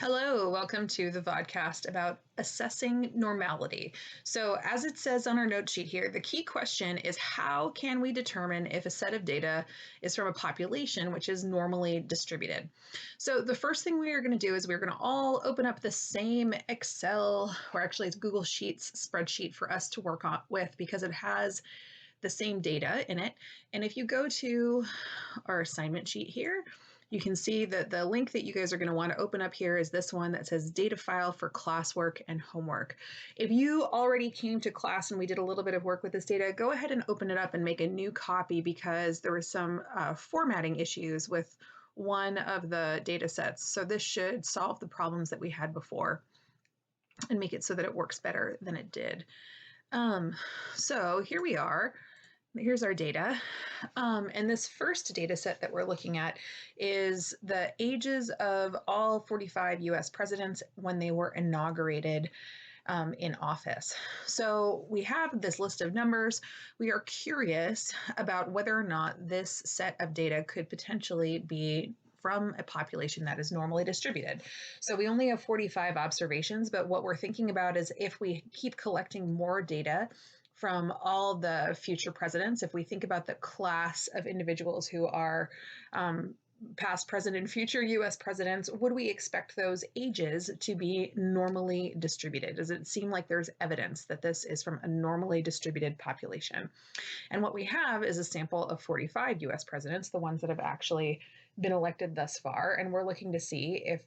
Hello, welcome to the vodcast about assessing normality. So, as it says on our note sheet here, the key question is how can we determine if a set of data is from a population which is normally distributed? So, the first thing we are going to do is we're going to all open up the same Excel, or actually it's Google Sheets spreadsheet for us to work on with because it has the same data in it. And if you go to our assignment sheet here, you can see that the link that you guys are going to want to open up here is this one that says data file for classwork and homework. If you already came to class and we did a little bit of work with this data, go ahead and open it up and make a new copy because there was some formatting issues with one of the data sets. So this should solve the problems that we had before and make it so that it works better than it did. So here we are. Here's our data. And this first data set that we're looking at is the ages of all 45 US presidents when they were inaugurated in office. So we have this list of numbers. We are curious about whether or not this set of data could potentially be from a population that is normally distributed. So we only have 45 observations, but what we're thinking about is if we keep collecting more data from all the future presidents, if we think about the class of individuals who are past, present, and future US presidents, would we expect those ages to be normally distributed? Does it seem like there's evidence that this is from a normally distributed population? And what we have is a sample of 45 US presidents, the ones that have actually been elected thus far, and we're looking to see if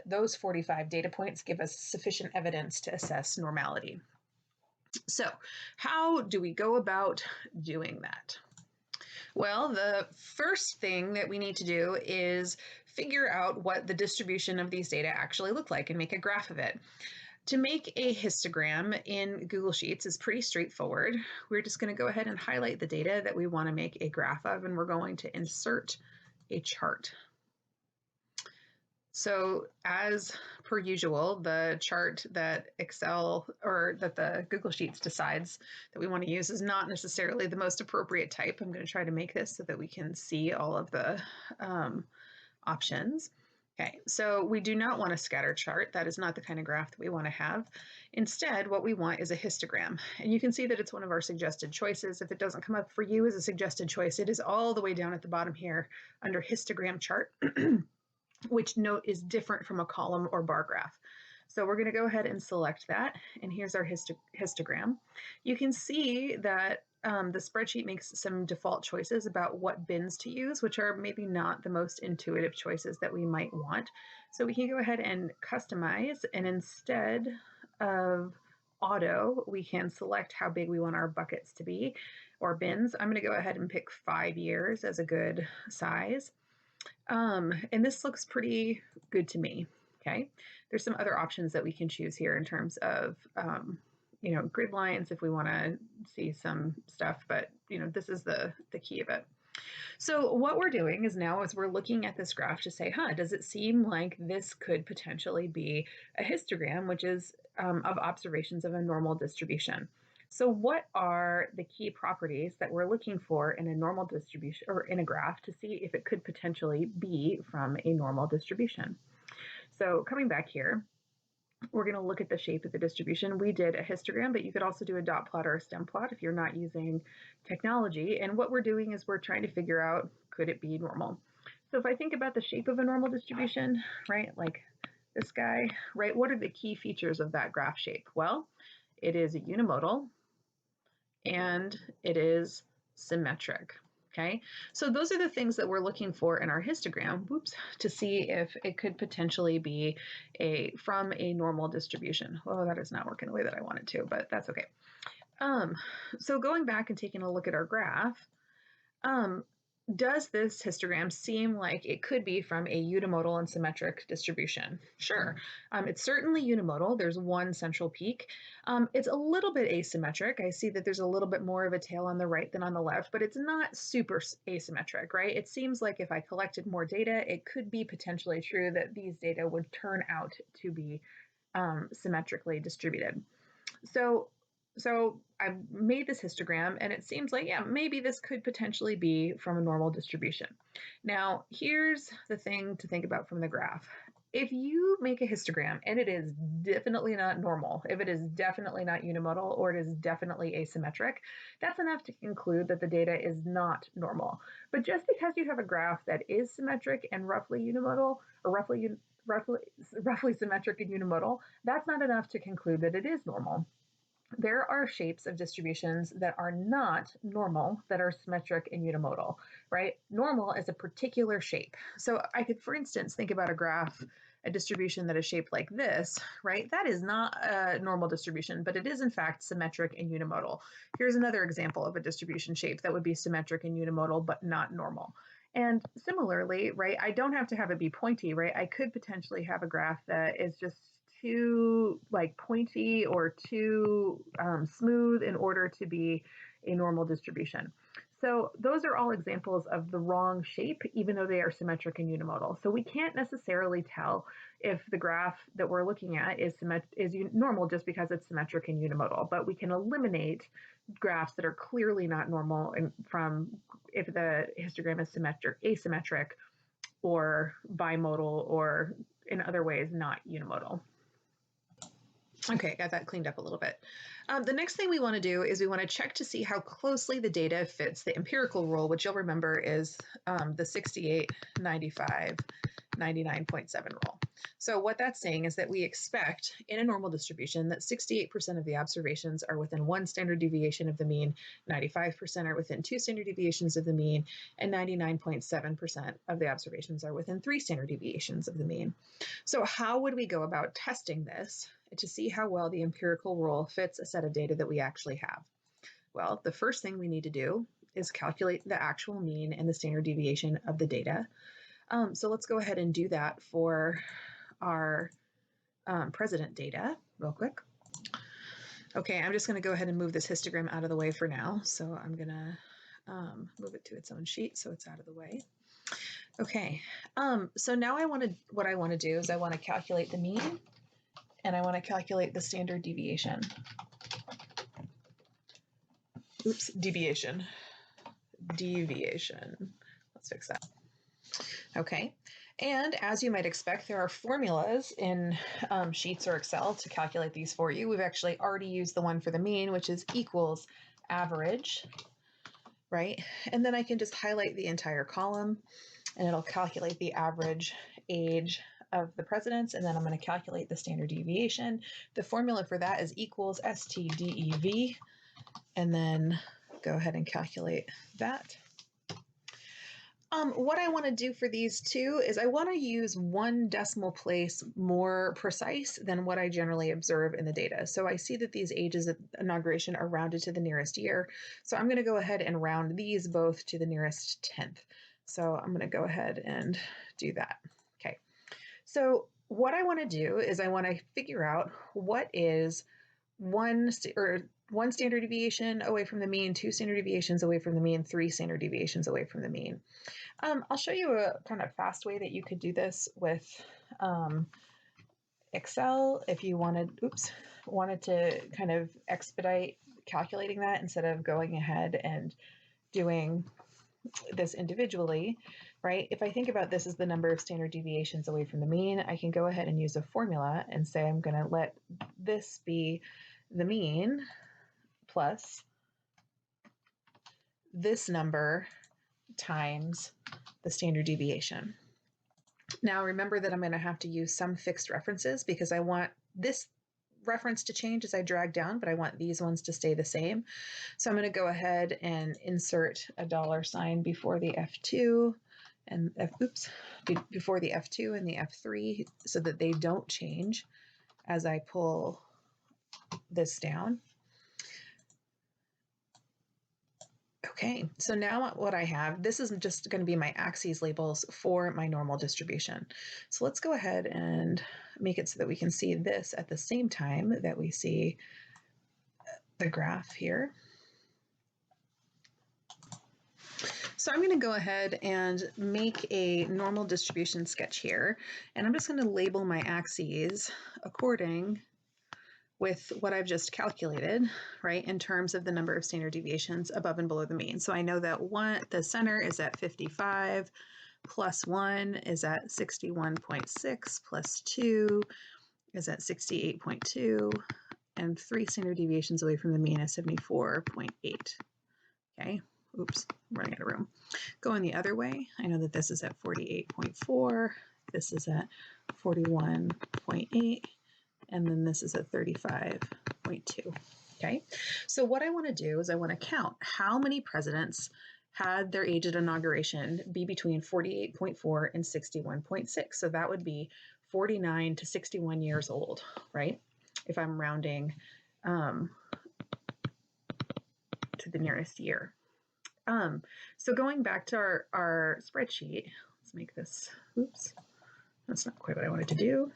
those 45 data points give us sufficient evidence to assess normality. So, how do we go about doing that? Well, the first thing that we need to do is figure out what the distribution of these data actually look like and make a graph of it. To make a histogram in Google Sheets is pretty straightforward. We're just going to go ahead and highlight the data that we want to make a graph of, and we're going to insert a chart. So as per usual, the chart that Excel or that the Google Sheets decides that we want to use is not necessarily the most appropriate type. I'm going to try to make this so that we can see all of the options. Okay, so we do not want a scatter chart. That is not the kind of graph that we want to have. Instead, what we want is a histogram. And you can see that it's one of our suggested choices. If it doesn't come up for you as a suggested choice, it is all the way down at the bottom here under histogram chart. Which note is different from a column or bar graph. So we're going to go ahead and select that, and here's our histogram. You can see that the spreadsheet makes some default choices about what bins to use, which are maybe not the most intuitive choices that we might want. So we can go ahead and customize, and instead of auto, we can select how big we want our buckets to be, or bins. I'm going to go ahead and pick 5 years as a good size. And this looks pretty good to me. Okay, there's some other options that we can choose here in terms of, grid lines if we want to see some stuff, but this is the key of it. So what we're doing is now we're looking at this graph to say, does it seem like this could potentially be a histogram, which is of observations of a normal distribution? So what are the key properties that we're looking for in a normal distribution or in a graph to see if it could potentially be from a normal distribution? So coming back here, we're going to look at the shape of the distribution. We did a histogram, but you could also do a dot plot or a stem plot if you're not using technology. And what we're doing is we're trying to figure out, could it be normal? So if I think about the shape of a normal distribution, right, like this guy, right, what are the key features of that graph shape? Well, it is unimodal and it is symmetric. Okay, so those are the things that we're looking for in our histogram, to see if it could potentially be from a normal distribution. Oh, that is not working the way that I want it to, but that's okay. So going back and taking a look at our graph, does this histogram seem like it could be from a unimodal and symmetric distribution? Sure. It's certainly unimodal. There's one central peak. It's a little bit asymmetric. I see that there's a little bit more of a tail on the right than on the left, but it's not super asymmetric, right? It seems like if I collected more data, it could be potentially true that these data would turn out to be symmetrically distributed. So I made this histogram and it seems like, yeah, maybe this could potentially be from a normal distribution. Now, here's the thing to think about from the graph. if you make a histogram and it is definitely not normal, if it is definitely not unimodal, or it is definitely asymmetric, that's enough to conclude that the data is not normal. But just because you have a graph that is symmetric and roughly unimodal, or roughly symmetric and unimodal, that's not enough to conclude that it is normal. There are shapes of distributions that are not normal that are symmetric and unimodal, right? Normal is a particular shape. So I could, for instance, think about a graph, a distribution that is shaped like this, right? That is not a normal distribution, but it is in fact symmetric and unimodal. Here's another example of a distribution shape that would be symmetric and unimodal, but not normal. And similarly, right, I don't have to have it be pointy, right? I could potentially have a graph that is just too like pointy or too smooth in order to be a normal distribution. So those are all examples of the wrong shape, even though they are symmetric and unimodal. So we can't necessarily tell if the graph that we're looking at is normal just because it's symmetric and unimodal, but we can eliminate graphs that are clearly not normal from if the histogram is asymmetric, or bimodal, or in other ways not unimodal. Okay, got that cleaned up a little bit. The next thing we want to do is we want to check to see how closely the data fits the empirical rule, which you'll remember is the 68, 95, 99.7 rule. So what that's saying is that we expect in a normal distribution that 68% of the observations are within 1 standard deviation of the mean, 95% are within 2 standard deviations of the mean, and 99.7% of the observations are within 3 standard deviations of the mean. So how would we go about testing this to see how well the empirical rule fits a set of data that we actually have? Well, the first thing we need to do is calculate the actual mean and the standard deviation of the data. So let's go ahead and do that for our president data real quick. Okay, I'm just going to go ahead and move this histogram out of the way for now. So I'm going to move it to its own sheet so it's out of the way. Okay, so now what I want to do is I want to calculate the mean, and I want to calculate the standard deviation. Oops, deviation. Let's fix that. Okay, and as you might expect, there are formulas in Sheets or Excel to calculate these for you. We've actually already used the one for the mean, which is equals average, right? And then I can just highlight the entire column, and it'll calculate the average age of the presidents, and then I'm going to calculate the standard deviation. The formula for that is equals STDEV, and then go ahead and calculate that. What I want to do for these two is I want to use 1 decimal place more precise than what I generally observe in the data. So I see that these ages of inauguration are rounded to the nearest year. So I'm going to go ahead and round these both to the nearest 10th. So I'm going to go ahead and do that. Okay. So what I want to do is I want to figure out what is one standard deviation away from the mean, 2 standard deviations away from the mean, 3 standard deviations away from the mean. I'll show you a kind of fast way that you could do this with Excel if you wanted to kind of expedite calculating that instead of going ahead and doing this individually, right? If I think about this as the number of standard deviations away from the mean, I can go ahead and use a formula and say I'm going to let this be the mean plus this number times the standard deviation. Now remember that I'm going to have to use some fixed references because I want this reference to change as I drag down, but I want these ones to stay the same. So I'm going to go ahead and insert a $sign before the F2 and before the F2 and the F3 so that they don't change as I pull this down. Okay, so now what I have, this is just going to be my axes labels for my normal distribution. So let's go ahead and make it so that we can see this at the same time that we see the graph here. So I'm going to go ahead and make a normal distribution sketch here, and I'm just going to label my axes according with what I've just calculated, right, in terms of the number of standard deviations above and below the mean. So I know that the center is at 55, plus 1 is at 61.6, plus 2 is at 68.2, and 3 standard deviations away from the mean is 74.8. Okay, oops, I'm running out of room. Going the other way, I know that this is at 48.4, this is at 41.8, and then this is at 35.2. Okay, so what I want to do is I want to count how many presidents had their age at inauguration be between 48.4 and 61.6. So that would be 49 to 61 years old, right? If I'm rounding to the nearest year. So going back to our spreadsheet, let's make this, oops, that's not quite what I wanted to do.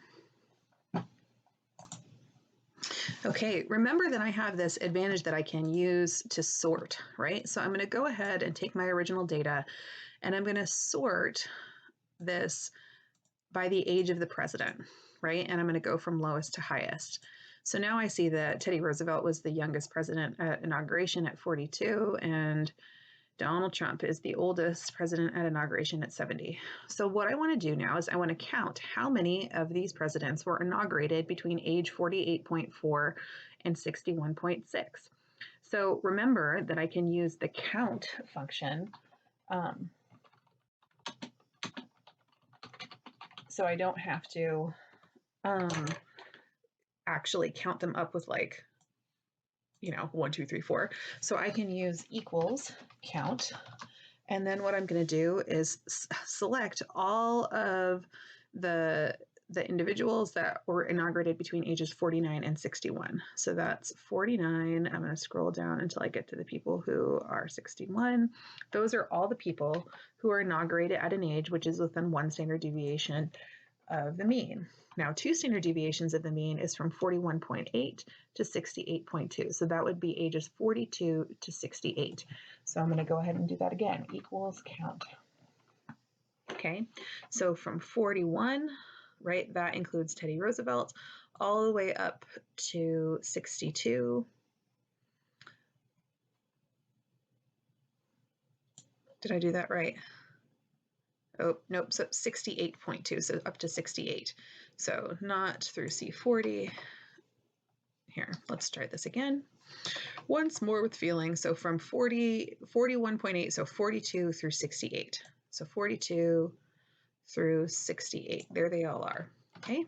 Okay, remember that I have this advantage that I can use to sort, right? So I'm going to go ahead and take my original data and I'm going to sort this by the age of the president, right? And I'm going to go from lowest to highest. So now I see that Teddy Roosevelt was the youngest president at inauguration at 42, and Donald Trump is the oldest president at inauguration at 70. So what I want to do now is I want to count how many of these presidents were inaugurated between age 48.4 and 61.6. So remember that I can use the count function. So I don't have to actually count them up with like, 1, 2, 3, 4. So I can use equals count. And then what I'm going to do is select all of the individuals that were inaugurated between ages 49 and 61. So that's 49. I'm going to scroll down until I get to the people who are 61. Those are all the people who are inaugurated at an age which is within 1 standard deviation of the mean. Now, 2 standard deviations of the mean is from 41.8 to 68.2. So that would be ages 42 to 68. So I'm going to go ahead and do that again. Equals count. Okay, so from 41, right, that includes Teddy Roosevelt, all the way up to 62. Did I do that right? Oh, nope, so 68.2, so up to 68. So not through C40. Here, let's try this again. Once more with feeling, so from 41.8, so 42 through 68. So 42 through 68, there they all are, okay?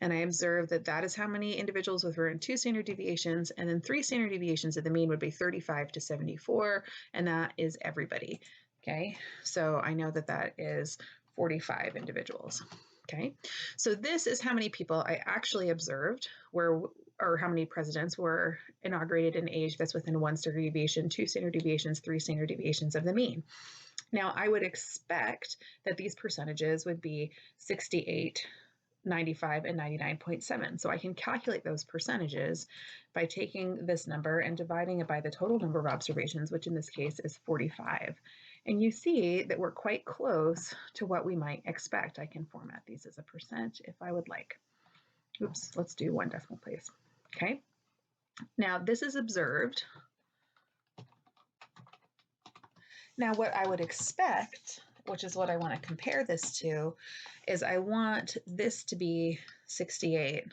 And I observe that that is how many individuals were in 2 standard deviations, and then 3 standard deviations of the mean would be 35 to 74, and that is everybody. Okay, so I know that that is 45 individuals. Okay, so this is how many people I actually observed or how many presidents were inaugurated in age that's within 1 standard deviation, 2 standard deviations, 3 standard deviations of the mean. Now, I would expect that these percentages would be 68, 95, and 99.7. So I can calculate those percentages by taking this number and dividing it by the total number of observations, which in this case is 45. And you see that we're quite close to what we might expect. I can format these as a percent if I would like. Oops, let's do 1 decimal place. Okay. Now this is observed. Now what I would expect, which is what I want to compare this to, is I want this to be 68,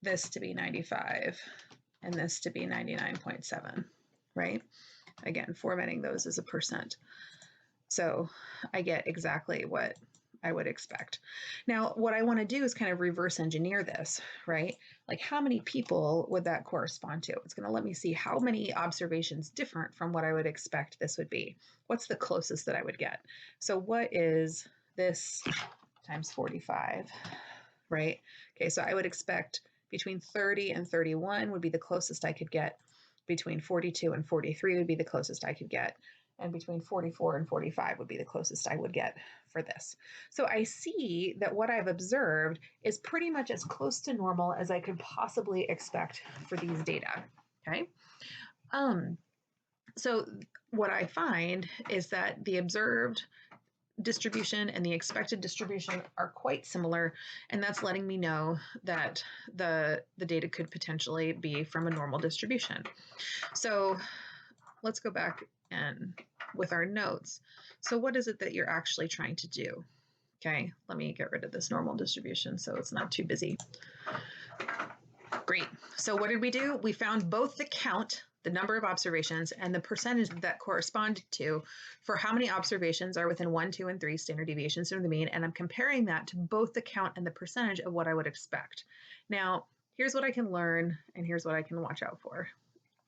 this to be 95, and this to be 99.7, right? Again, formatting those as a percent. So I get exactly what I would expect. Now, what I want to do is kind of reverse engineer this, right? Like how many people would that correspond to? It's going to let me see how many observations different from what I would expect this would be. What's the closest that I would get? So what is this times 45, right? Okay, so I would expect between 30 and 31 would be the closest I could get. Between 42 and 43 would be the closest I could get. And between 44 and 45 would be the closest I would get for this. So I see that what I've observed is pretty much as close to normal as I could possibly expect for these data, okay? So what I find is that the observed distribution and the expected distribution are quite similar, and that's letting me know that the data could potentially be from a normal distribution. So let's go back and with our notes. So what is it that you're actually trying to do? Okay, let me get rid of this normal distribution so it's not too busy. Great. So what did we do? We found both the count, the number of observations, and the percentage that corresponded to for how many observations are within 1, 2, and 3 standard deviations from the mean, and I'm comparing that to both the count and the percentage of what I would expect. Now, here's what I can learn, and here's what I can watch out for.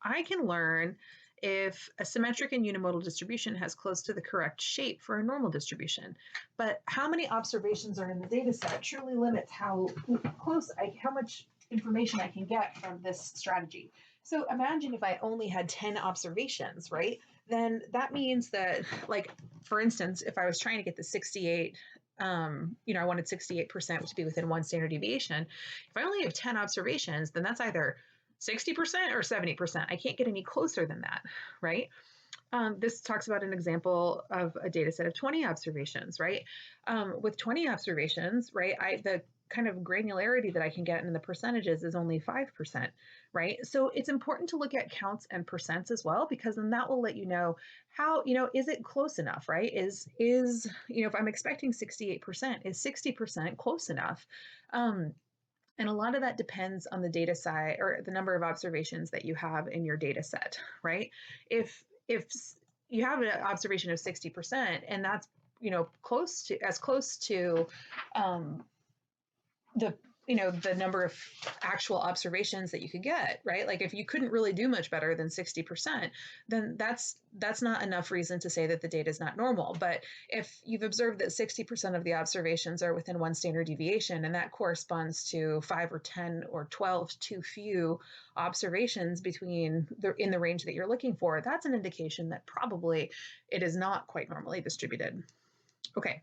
I can learn if a symmetric and unimodal distribution has close to the correct shape for a normal distribution. But how many observations are in the data set truly limits how much information I can get from this strategy. So imagine if I only had 10 observations, right? Then that means that, like, for instance, if I was trying to get the 68, I wanted 68% to be within 1 standard deviation. If I only have 10 observations, then that's either 60% or 70%. I can't get any closer than that, right? This talks about an example of a data set of 20 observations, right? With 20 observations, right, the kind of granularity that I can get in the percentages is only 5%, right? So it's important to look at counts and percents as well, because then that will let you know how, is it close enough, right? If I'm expecting 68%, is 60% close enough? And a lot of that depends on the data size or the number of observations that you have in your data set, right? If you have an observation of 60% and that's close to the number of actual observations that you could get, right? Like if you couldn't really do much better than 60%, then that's not enough reason to say that the data is not normal. But if you've observed that 60% of the observations are within 1 standard deviation, and that corresponds to 5 or 10 or 12 too few observations in the range that you're looking for, that's an indication that probably it is not quite normally distributed. Okay.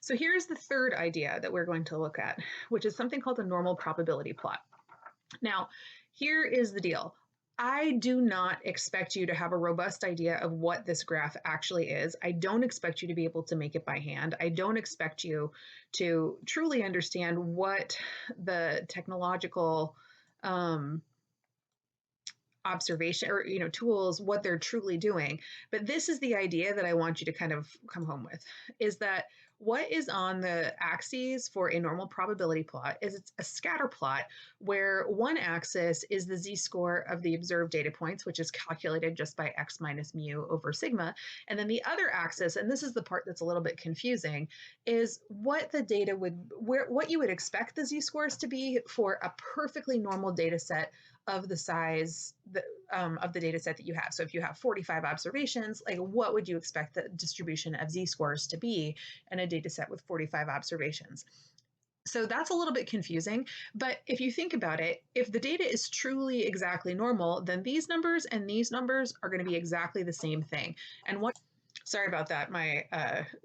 So here's the third idea that we're going to look at, which is something called a normal probability plot. Now, here is the deal. I do not expect you to have a robust idea of what this graph actually is. I don't expect you to be able to make it by hand. I don't expect you to truly understand what the technological observation or tools, what they're truly doing. But this is the idea that I want you to kind of come home with, is that what is on the axes for a normal probability plot is it's a scatter plot where one axis is the z-score of the observed data points, which is calculated just by x minus mu over sigma. And then the other axis, and this is the part that's a little bit confusing, is what you would expect the z-scores to be for a perfectly normal data set of the size of the data set that you have. So if you have 45 observations, like what would you expect the distribution of z-scores to be in a data set with 45 observations? So that's a little bit confusing, but if you think about it, if the data is truly exactly normal, then these numbers and these numbers are going to be exactly the same thing. And sorry about that, my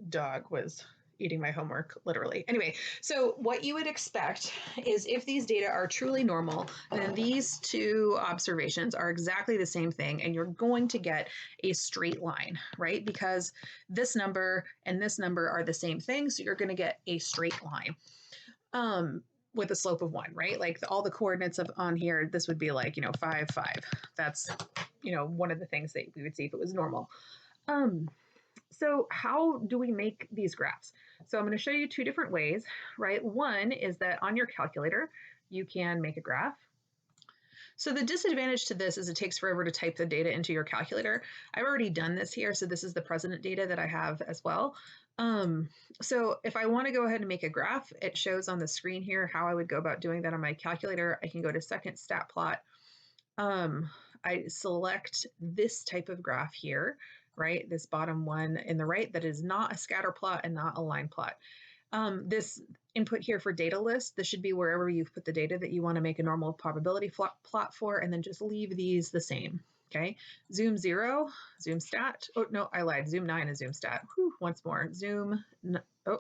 dog was eating my homework, literally. Anyway, so what you would expect is if these data are truly normal, then these two observations are exactly the same thing, and you're going to get a straight line, right? Because this number and this number are the same thing, so you're going to get a straight line with a slope of 1, right? Like all the coordinates on here, this would be like, 5, 5. That's, one of the things that we would see if it was normal. So how do we make these graphs? So I'm going to show you 2 different ways, right? One is that on your calculator, you can make a graph. So the disadvantage to this is it takes forever to type the data into your calculator. I've already done this here, so this is the present data that I have as well. So if I want to go ahead and make a graph, it shows on the screen here how I would go about doing that on my calculator. I can go to second stat plot. I select this type of graph here, right? This bottom one in the right that is not a scatter plot and not a line plot. This input here for data list, this should be wherever you've put the data that you want to make a normal probability plot for, and then just leave these the same. Okay, zoom 0, zoom stat. Oh, no, I lied. Zoom 9 is zoom stat. Whew, once more. Zoom. Oh,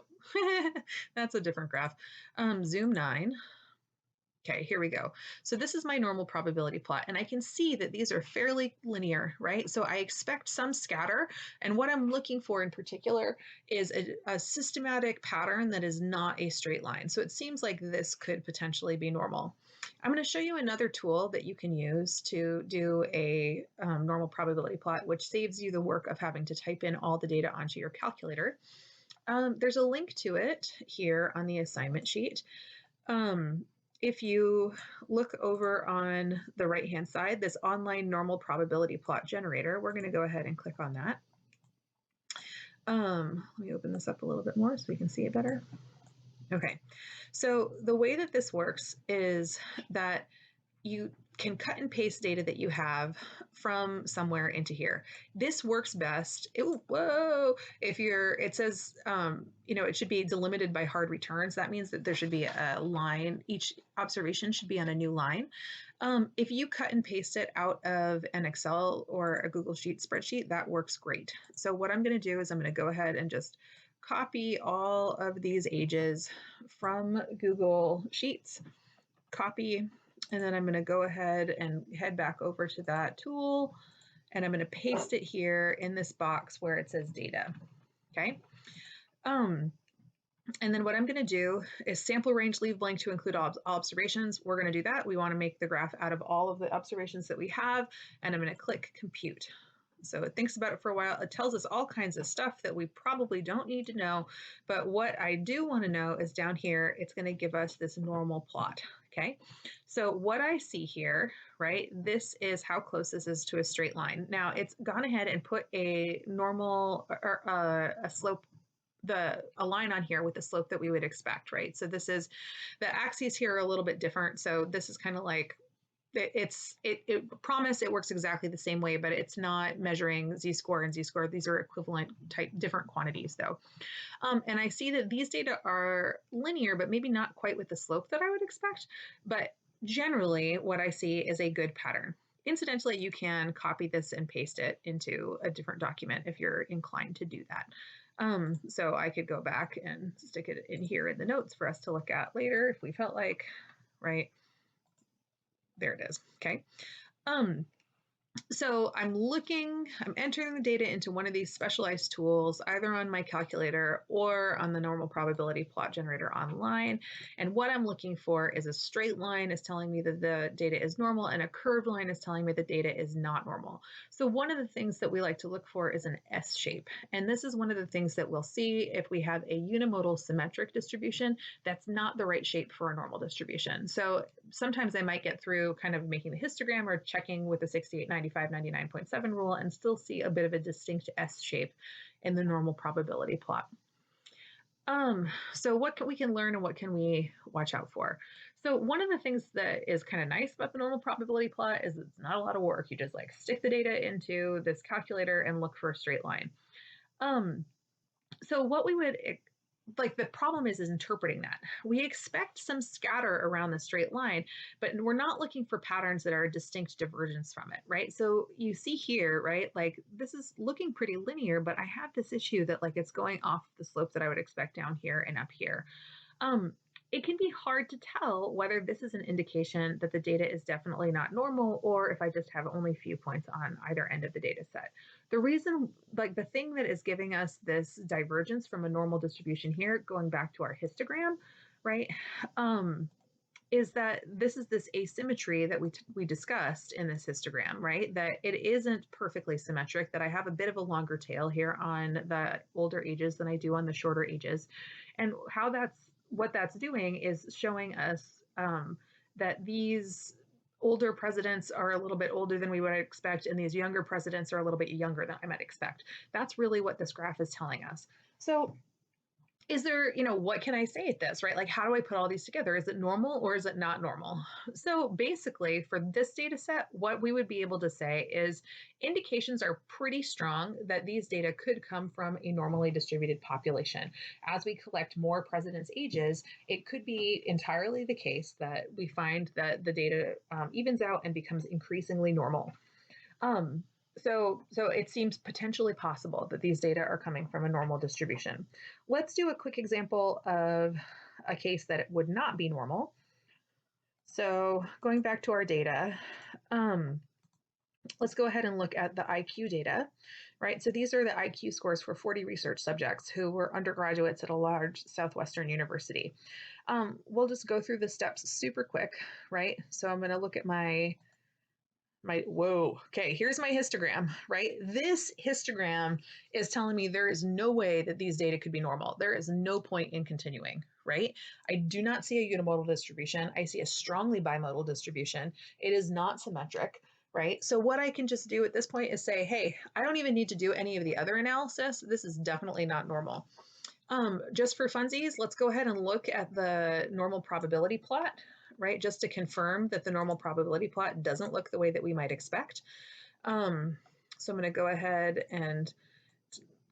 that's a different graph. Zoom 9. Okay, here we go. So this is my normal probability plot, and I can see that these are fairly linear, right? So I expect some scatter, and what I'm looking for in particular is a systematic pattern that is not a straight line. So it seems like this could potentially be normal. I'm going to show you another tool that you can use to do a normal probability plot, which saves you the work of having to type in all the data onto your calculator. There's a link to it here on the assignment sheet. If you look over on the right-hand side, this online normal probability plot generator, we're going to go ahead and click on that. Let me open this up a little bit more so we can see it better. Okay, so the way that this works is that you can cut and paste data that you have from somewhere into here. This works best. If it says, it should be delimited by hard returns. That means that there should be a line. Each observation should be on a new line. If you cut and paste it out of an Excel or a Google Sheet spreadsheet, that works great. So what I'm going to do is I'm going to go ahead and just copy all of these ages from Google Sheets, copy, and then I'm going to go ahead and head back over to that tool, and I'm going to paste it here in this box where it says data. Okay. And then what I'm going to do is sample range, leave blank to include all observations. We're going to do that. We want to make the graph out of all of the observations that we have, and I'm going to click compute. So it thinks about it for a while. It tells us all kinds of stuff that we probably don't need to know. But what I do want to know is down here, it's going to give us this normal plot. Okay. So what I see here, right, this is how close this is to a straight line. Now it's gone ahead and put a normal or a slope, a line on here with the slope that we would expect, right? So this is, the axes here are a little bit different. So this is kind of like, it promise it works exactly the same way, but it's not measuring z-score and z-score. These are equivalent type different quantities though. And I see that these data are linear, but maybe not quite with the slope that I would expect. But generally what I see is a good pattern. Incidentally, you can copy this and paste it into a different document if you're inclined to do that. So I could go back and stick it in here in the notes for us to look at later if we felt like, right? There it is. Okay. So I'm entering the data into one of these specialized tools, either on my calculator or on the normal probability plot generator online. And what I'm looking for is a straight line is telling me that the data is normal, and a curved line is telling me the data is not normal. So one of the things that we like to look for is an S shape. And this is one of the things that we'll see if we have a unimodal symmetric distribution. That's not the right shape for a normal distribution. So sometimes I might get through kind of making the histogram or checking with the 68, 95, 99.7 rule and still see a bit of a distinct S shape in the normal probability plot. So what we can learn and what can we watch out for? So one of the things that is kind of nice about the normal probability plot is it's not a lot of work. You just like stick the data into this calculator and look for a straight line. So what we would the problem is interpreting that. We expect some scatter around the straight line, but we're not looking for patterns that are a distinct divergence from it, right? So you see here, right, like this is looking pretty linear, but I have this issue that like it's going off the slope that I would expect down here and up here. It can be hard to tell whether this is an indication that the data is definitely not normal or if I just have only a few points on either end of the data set. The reason, like the thing that is giving us this divergence from a normal distribution here, going back to our histogram, right, is that this is this asymmetry that we discussed in this histogram, right? That it isn't perfectly symmetric, that I have a bit of a longer tail here on the older ages than I do on the shorter ages. And what that's doing is showing us that these older presidents are a little bit older than we would expect, and these younger presidents are a little bit younger than I might expect. That's really what this graph is telling us. So is there, what can I say at this, right? Like, how do I put all these together? Is it normal or is it not normal? So basically for this data set, what we would be able to say is indications are pretty strong that these data could come from a normally distributed population. As we collect more presidents' ages, it could be entirely the case that we find that the data evens out and becomes increasingly normal. So it seems potentially possible that these data are coming from a normal distribution. Let's do a quick example of a case that it would not be normal. So going back to our data, let's go ahead and look at the IQ data, right? So these are the IQ scores for 40 research subjects who were undergraduates at a large Southwestern university. We'll just go through the steps super quick, right? So I'm going to look at whoa, okay, here's my histogram, right? This histogram is telling me there is no way that these data could be normal. There is no point in continuing, right? I do not see a unimodal distribution. I see a strongly bimodal distribution. It is not symmetric, right? So what I can just do at this point is say, hey, I don't even need to do any of the other analysis. This is definitely not normal. Just for funsies, let's go ahead and look at the normal probability plot, right? Just to confirm that the normal probability plot doesn't look the way that we might expect. So I'm going to go ahead and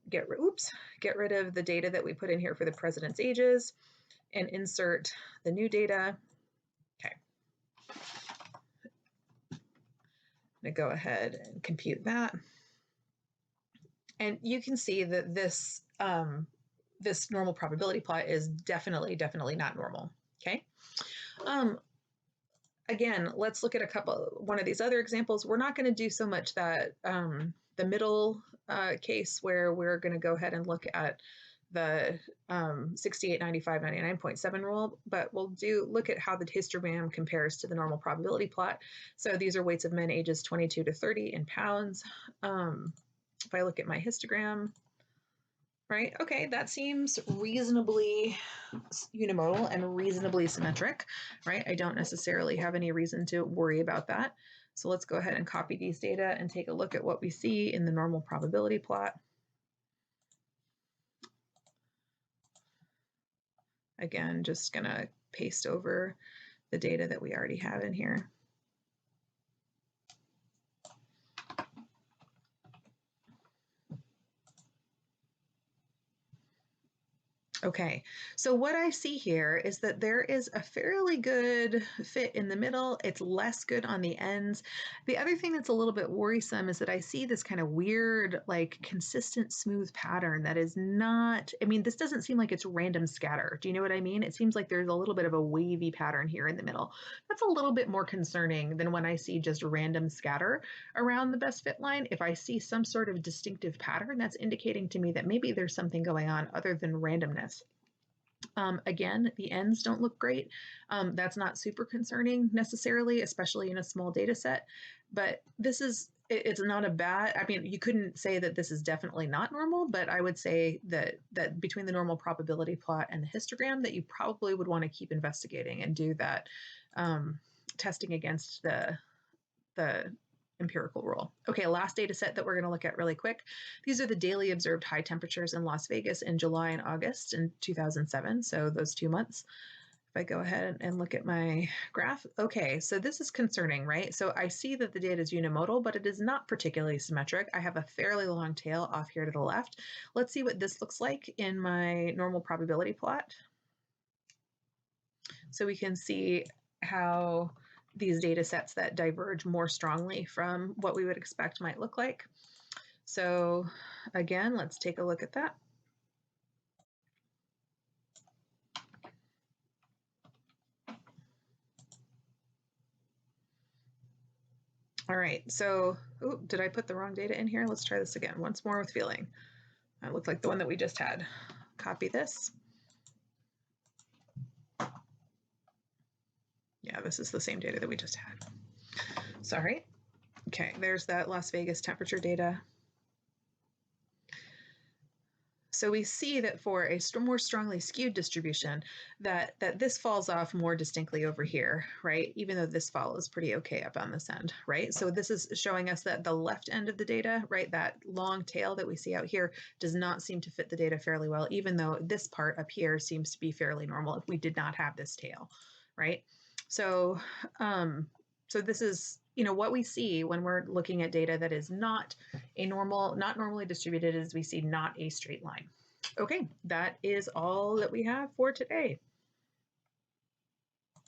get rid of the data that we put in here for the president's ages and insert the new data. Okay. I'm going to go ahead and compute that. And you can see that this this normal probability plot is definitely not normal. Okay. Again, let's look at one of these other examples. We're not going to do so much that the middle case where we're going to go ahead and look at the 68, 95, 99.7 rule, but we'll look at how the histogram compares to the normal probability plot. So these are weights of men ages 22 to 30 in pounds. If I look at my histogram, right, okay, that seems reasonably unimodal and reasonably symmetric, right? I don't necessarily have any reason to worry about that. So let's go ahead and copy these data and take a look at what we see in the normal probability plot. Again, just gonna paste over the data that we already have in here. Okay, so what I see here is that there is a fairly good fit in the middle. It's less good on the ends. The other thing that's a little bit worrisome is that I see this kind of weird, like consistent smooth pattern that is not, I mean, this doesn't seem like it's random scatter. Do you know what I mean? It seems like there's a little bit of a wavy pattern here in the middle. That's a little bit more concerning than when I see just random scatter around the best fit line. If I see some sort of distinctive pattern, that's indicating to me that maybe there's something going on other than randomness. Again, the ends don't look great. That's not super concerning necessarily, especially in a small data set, but it's not a bad, I mean, you couldn't say that this is definitely not normal, but I would say that between the normal probability plot and the histogram that you probably would want to keep investigating and do that testing against the empirical rule. Okay, last data set that we're going to look at really quick. These are the daily observed high temperatures in Las Vegas in July and August in 2007, so those 2 months. If I go ahead and look at my graph, okay, so this is concerning, right? So I see that the data is unimodal, but it is not particularly symmetric. I have a fairly long tail off here to the left. Let's see what this looks like in my normal probability plot. So we can see how these data sets that diverge more strongly from what we would expect might look like. So again, let's take a look at that. All right, so, did I put the wrong data in here? Let's try this again, once more with feeling. That looked like the one that we just had. Copy this. Yeah, this is the same data that we just had. Sorry. Okay, there's that Las Vegas temperature data. So we see that for a more strongly skewed distribution, that this falls off more distinctly over here, right? Even though this follows pretty okay up on this end, right? So this is showing us that the left end of the data, right, that long tail that we see out here does not seem to fit the data fairly well, even though this part up here seems to be fairly normal if we did not have this tail, right? So, so this is, you know, what we see when we're looking at data that is not normally distributed is we see not a straight line. Okay, that is all that we have for today.